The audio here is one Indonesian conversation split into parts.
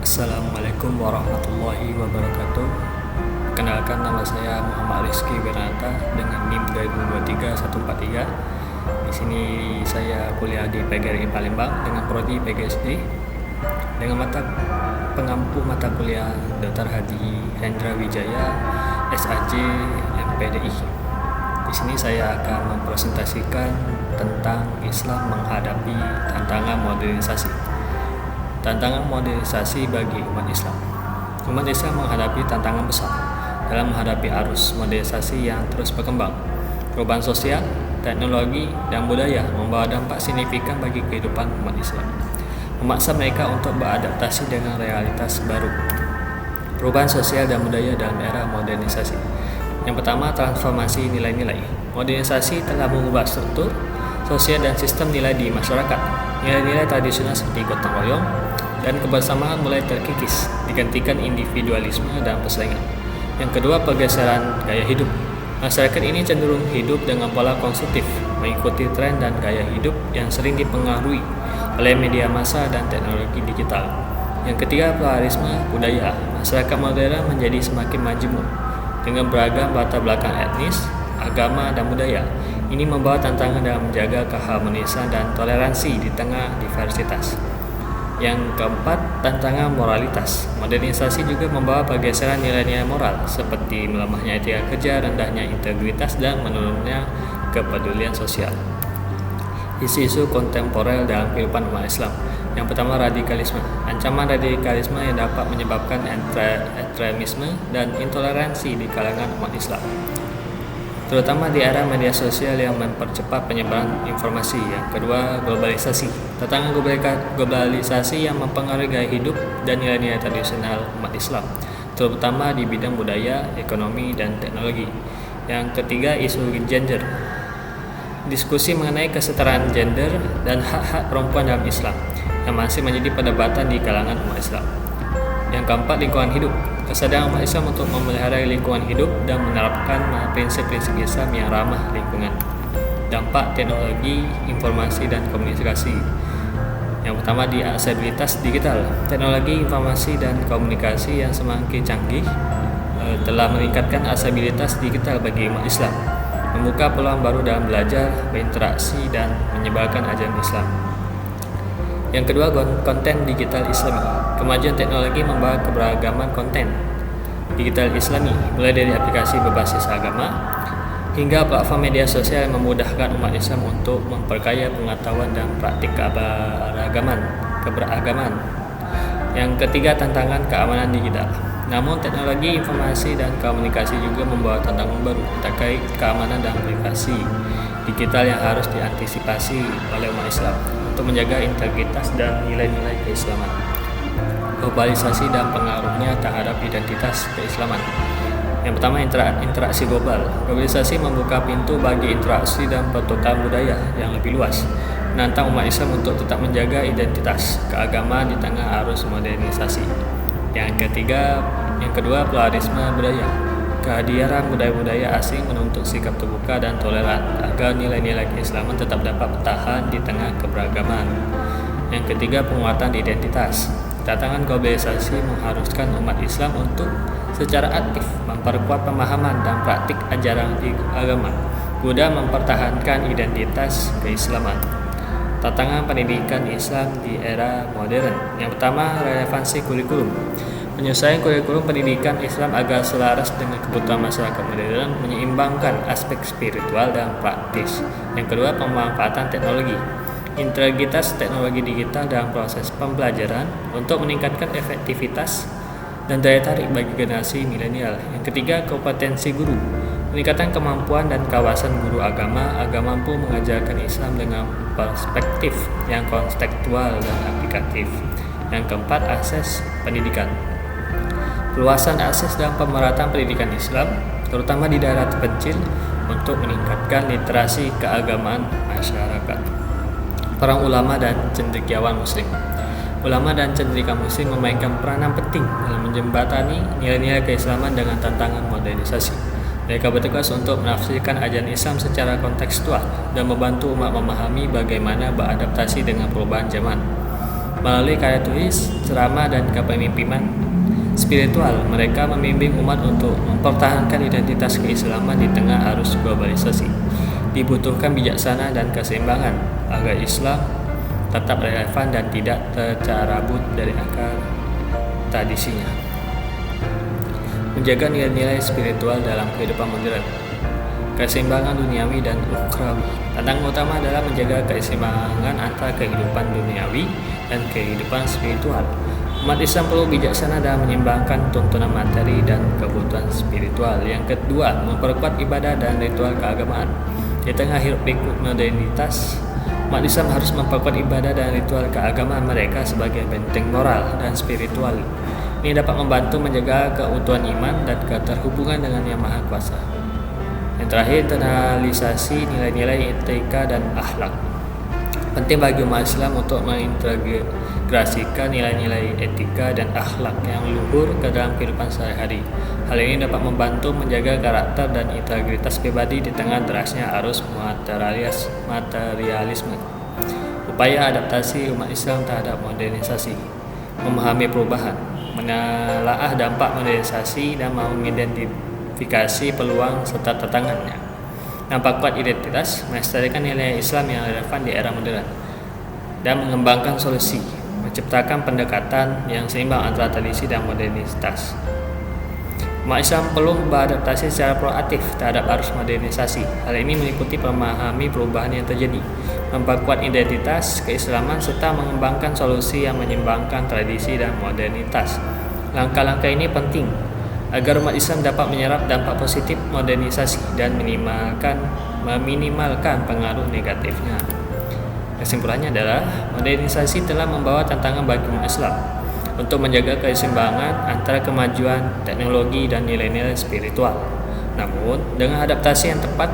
Assalamualaikum warahmatullahi wabarakatuh. Kenalkan, nama saya Muhammad Rizky Bernata dengan NIM 2023-143. Di sini saya kuliah di PGRI Palembang dengan prodi PGSD dengan pengampu mata kuliah Dr. Hadi Hendra Wijaya SAJ MPDI. Di sini saya akan mempresentasikan tentang Islam menghadapi tantangan modernisasi. Tantangan modernisasi bagi umat Islam. Umat Islam menghadapi tantangan besar dalam menghadapi arus modernisasi yang terus berkembang. Perubahan sosial, teknologi, dan budaya membawa dampak signifikan bagi kehidupan umat Islam, memaksa mereka untuk beradaptasi dengan realitas baru. Perubahan sosial dan budaya dalam era modernisasi. Yang pertama, transformasi nilai-nilai. Modernisasi telah mengubah struktur sosial dan sistem nilai di masyarakat. Nilai-nilai tradisional seperti gotong royong dan kebersamaan mulai terkikis, digantikan individualisme dan persaingan. Yang kedua, pergeseran gaya hidup. Masyarakat ini cenderung hidup dengan pola konsumtif, mengikuti tren dan gaya hidup yang sering dipengaruhi oleh media massa dan teknologi digital. Yang ketiga, pluralisme budaya. Masyarakat modern menjadi semakin majemuk dengan beragam latar belakang etnis, agama, dan budaya. Ini membawa tantangan dalam menjaga keharmonisan dan toleransi di tengah diversitas. Yang keempat, tantangan moralitas. Modernisasi juga membawa pergeseran nilai-nilai moral seperti melemahnya etika kerja, rendahnya integritas, dan menurunnya kepedulian sosial. Isu-isu kontemporer dalam kehidupan umat Islam. Yang pertama, radikalisme. Ancaman radikalisme yang dapat menyebabkan ekstremisme dan intoleransi di kalangan umat Islam, terutama di era media sosial yang mempercepat penyebaran informasi. Yang kedua, globalisasi. Tantangan globalisasi yang mempengaruhi gaya hidup dan nilai-nilai tradisional umat Islam, terutama di bidang budaya, ekonomi, dan teknologi. Yang ketiga, isu gender. Diskusi mengenai kesetaraan gender dan hak-hak perempuan dalam Islam yang masih menjadi perdebatan di kalangan umat Islam. Yang keempat, lingkungan hidup. Kesadaran umat Islam untuk memelihara lingkungan hidup dan menerapkan prinsip-prinsip Islam yang ramah lingkungan. Dampak teknologi, informasi, dan komunikasi. Yang pertama, di aksesibilitas digital. Teknologi informasi dan komunikasi yang semakin canggih telah meningkatkan aksesibilitas digital bagi umat Islam, membuka peluang baru dalam belajar, berinteraksi, dan menyebarkan ajaran Islam. Yang kedua, konten digital Islami. Kemajuan teknologi membawa keberagaman konten digital Islami, mulai dari aplikasi berbasis agama hingga platform media sosial yang memudahkan umat Islam untuk memperkaya pengetahuan dan praktik keberagaman. Yang ketiga, tantangan keamanan digital. Namun, teknologi informasi dan komunikasi juga membawa tantangan baru terkait keamanan dan privasi digital yang harus diantisipasi oleh umat Islam untuk menjaga integritas dan nilai-nilai keislaman. Globalisasi dan pengaruhnya terhadap identitas keislaman. Yang pertama, interaksi global. Globalisasi membuka pintu bagi interaksi dan pertukaran budaya yang lebih luas, menantang umat Islam untuk tetap menjaga identitas keagamaan di tengah arus modernisasi. Yang kedua, pluralisme budaya. Kehadiran budaya-budaya asing menuntut sikap terbuka dan toleran agar nilai-nilai keislaman tetap dapat bertahan di tengah keberagaman. Yang ketiga, penguatan identitas. Tantangan globalisasi mengharuskan umat Islam untuk secara aktif memperkuat pemahaman dan praktik ajaran agama guna mempertahankan identitas keislaman. Tantangan pendidikan Islam di era modern. Yang pertama, relevansi kurikulum. Penyelesaian kurikulum pendidikan Islam agar selaras dengan kebutuhan masyarakat modern, menyeimbangkan aspek spiritual dan praktis. Yang kedua, pemanfaatan teknologi. Integritas teknologi digital dalam proses pembelajaran untuk meningkatkan efektivitas dan daya tarik bagi generasi milenial. Yang ketiga, kompetensi guru. Peningkatan kemampuan dan kawasan guru agama agar mampu mengajarkan Islam dengan perspektif yang kontekstual dan aplikatif. Yang keempat, akses pendidikan. Luasan akses dan pemerataan pendidikan Islam, terutama di daerah terpencil, untuk meningkatkan literasi keagamaan masyarakat. Para ulama dan cendekiawan Muslim. Ulama dan cendekiawan Muslim memainkan peranan penting dalam menjembatani nilai-nilai keislaman dengan tantangan modernisasi. Mereka bertugas untuk menafsirkan ajaran Islam secara kontekstual dan membantu umat memahami bagaimana beradaptasi dengan perubahan zaman. Melalui karya tulis, ceramah, dan kepemimpinan spiritual, mereka membimbing umat untuk mempertahankan identitas keislaman di tengah arus globalisasi. Dibutuhkan bijaksana dan keseimbangan agar Islam tetap relevan dan tidak tercarabut dari akar tradisinya. Menjaga nilai-nilai spiritual dalam kehidupan modern, keseimbangan duniawi dan ukhrawi. Tantangan utama adalah menjaga keseimbangan antara kehidupan duniawi dan kehidupan spiritual. Umat Islam perlu bijaksana dalam menyeimbangkan tuntunan materi dan kebutuhan spiritual. Yang kedua, memperkuat ibadah dan ritual keagamaan. Di tengah hiruk pikuk modernitas, umat Islam harus memperkuat ibadah dan ritual keagamaan mereka sebagai benteng moral dan spiritual. Ini dapat membantu menjaga keutuhan iman dan keterhubungan dengan Yang Maha Kuasa. Yang terakhir, internalisasi nilai-nilai etika dan akhlak. Penting bagi umat Islam untuk mengintegrasikan nilai-nilai etika dan akhlak yang luhur ke dalam kehidupan sehari-hari. Hal ini dapat membantu menjaga karakter dan integritas pribadi di tengah derasnya arus materialisme. Upaya adaptasi umat Islam terhadap modernisasi, memahami perubahan, menelaah dampak modernisasi dan mengidentifikasi peluang serta tantangannya. Nampak kuat identitas, melestarikan nilai Islam yang relevan di era modern, dan mengembangkan solusi, menciptakan pendekatan yang seimbang antara tradisi dan modernitas. Umat Islam perlu beradaptasi secara proaktif terhadap arus modernisasi. Hal ini meliputi memahami perubahan yang terjadi, memperkuat identitas keislaman, serta mengembangkan solusi yang menyeimbangkan tradisi dan modernitas. Langkah-langkah ini penting agar umat Islam dapat menyerap dampak positif modernisasi dan meminimalkan pengaruh negatifnya. Kesimpulannya adalah modernisasi telah membawa tantangan bagi umat Islam untuk menjaga keseimbangan antara kemajuan teknologi dan nilai-nilai spiritual. Namun, dengan adaptasi yang tepat,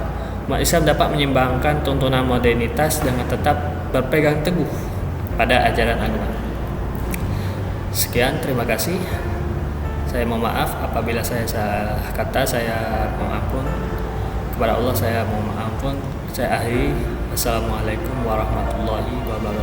umat Islam dapat menyeimbangkan tuntunan modernitas dengan tetap berpegang teguh pada ajaran agama. Sekian, terima kasih. Saya mohon maaf apabila saya salah kata, saya mohon ampun. Kepada Allah saya mohon ampun. Saya akhiri. Assalamualaikum warahmatullahi wabarakatuh.